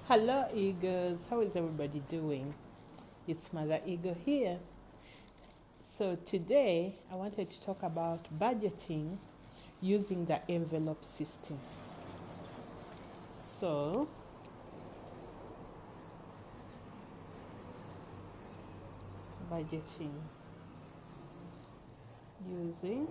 Hello, Eagles. How is everybody doing? It's Mother Eagle here. So, today I wanted to talk about budgeting using the envelope system. So, budgeting using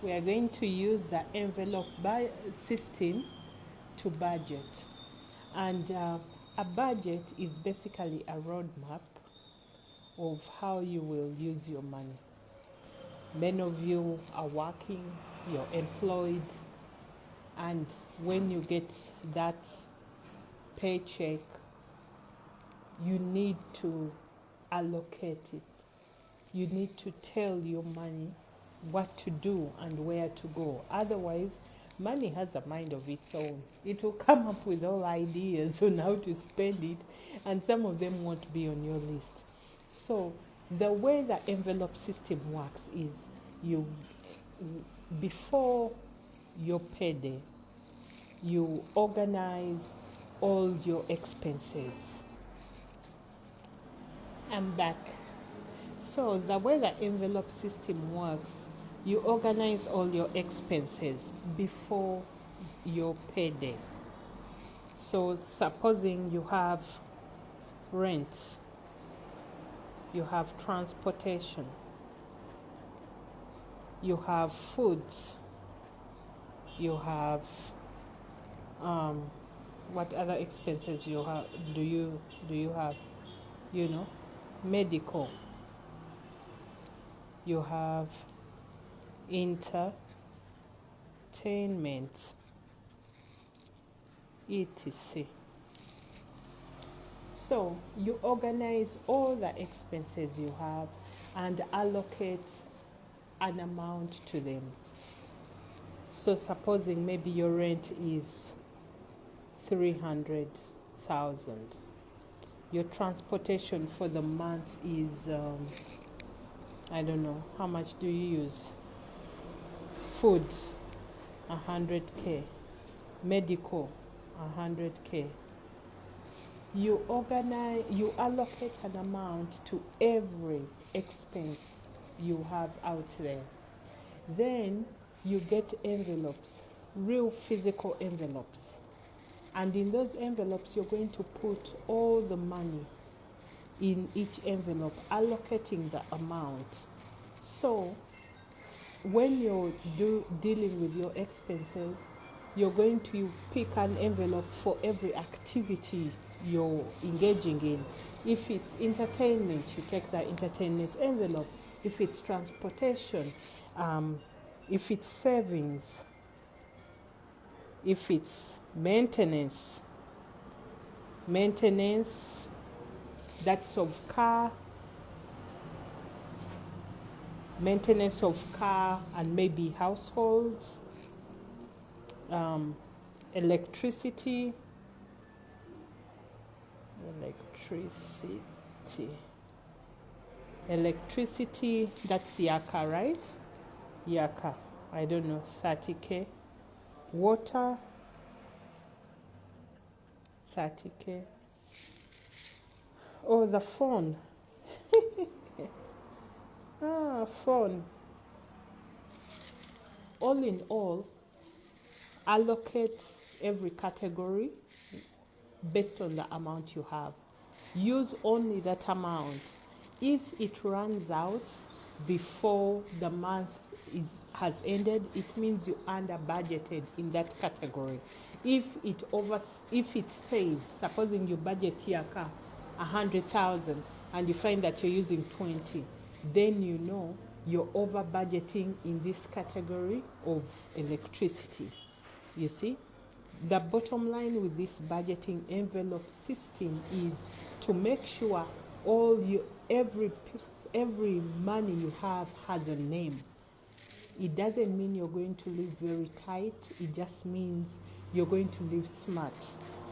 we are going to use the envelope system to budget. And a budget is basically a roadmap of how you will use your money. Many of you are working, you're employed, and when you get that paycheck, you need to allocate it. You need to tell your money what to do and where to go. Otherwise, money has a mind of its own. It will come up with all ideas on how to spend it, and some of them won't be on your list. So the way the envelope system works is you, before your payday, you organize all your expenses. I'm back. So the way the envelope system works, you organize all your expenses before your payday. So supposing you have rent, you have transportation, you have foods, you have what other expenses you have? Do you have? Medical. You have entertainment, etc. So you organize all the expenses you have and allocate an amount to them. So supposing maybe your rent is 300,000. Your transportation for the month is I don't know, how much do you use? Food, 100K. Medical, 100K. You allocate an amount to every expense you have out there. Then you get envelopes, real physical envelopes. And in those envelopes, you're going to put all the money in each envelope, allocating the amount. So when you're dealing with your expenses, you're going to pick an envelope for every activity you're engaging in. If it's entertainment, you take the entertainment envelope. If it's transportation, if it's savings, if it's maintenance, that's of car, maintenance of car and maybe household, electricity, that's Yaka, right? Yaka, I don't know, 30K. Water, 30K. Oh, the phone. Phone. All in all, allocate every category based on the amount you have. Use only that amount. If it runs out before the month has ended, it means you under budgeted in that category. If it stays, supposing you budget here 100,000 and you find that you're using 20, then you know you're over budgeting in this category of electricity. You see, the bottom line with this budgeting envelope system is to make sure every money you have has a name. It doesn't mean you're going to live very tight. It just means you're going to live smart.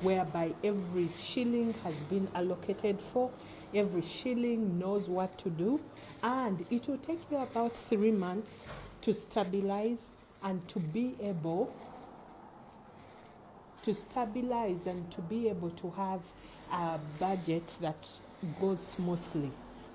whereby every shilling has been allocated for, every shilling knows what to do, and it will take you about 3 months to stabilize and to be able to have a budget that goes smoothly.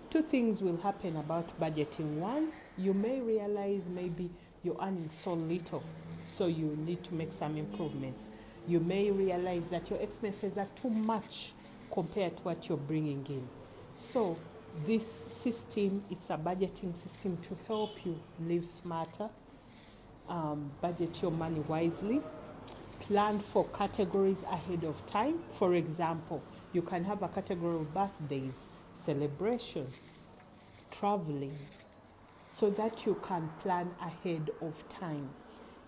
2 things will happen about budgeting. One, you may realize maybe you're earning so little, so you need to make some improvements. You may realize that your expenses are too much compared to what you're bringing in. So this system, it's a budgeting system to help you live smarter, budget your money wisely, plan for categories ahead of time. For example, you can have a category of birthdays, celebration, traveling, so that you can plan ahead of time.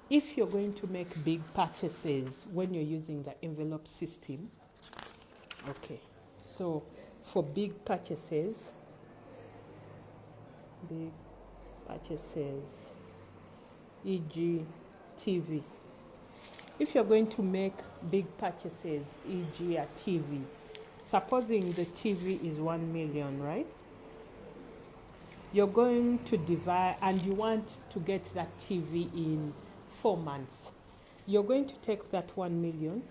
If you're going to make big purchases when you're using the envelope system, okay, so for big purchases, e.g. TV. If you're going to make big purchases, e.g. a TV, supposing the TV is 1 million, right? You're going to divide, and you want to get that TV in 4 months. You're going to take that 1 million,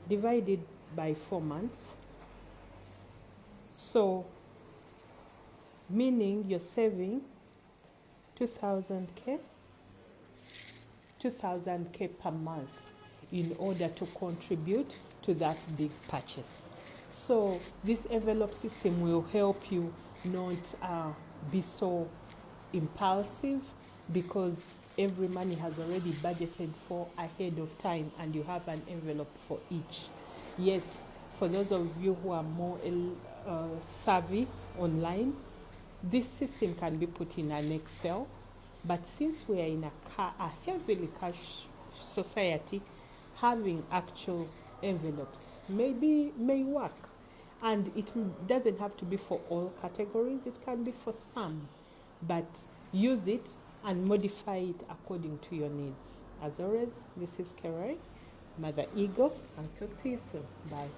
divide it by 4 months. So, meaning you're saving 2,000K per month in order to contribute to that big purchase. So this envelope system will help you not be so impulsive, because every money has already budgeted for ahead of time and you have an envelope for each. Yes, for those of you who are more savvy online, this system can be put in an Excel, but since we are in a heavily cash society, having actual envelopes may work. And it doesn't have to be for all categories, it can be for some, but use it and modify it according to your needs. As always, this is Keroy, Mother Eagle. I'll talk to you soon. Bye.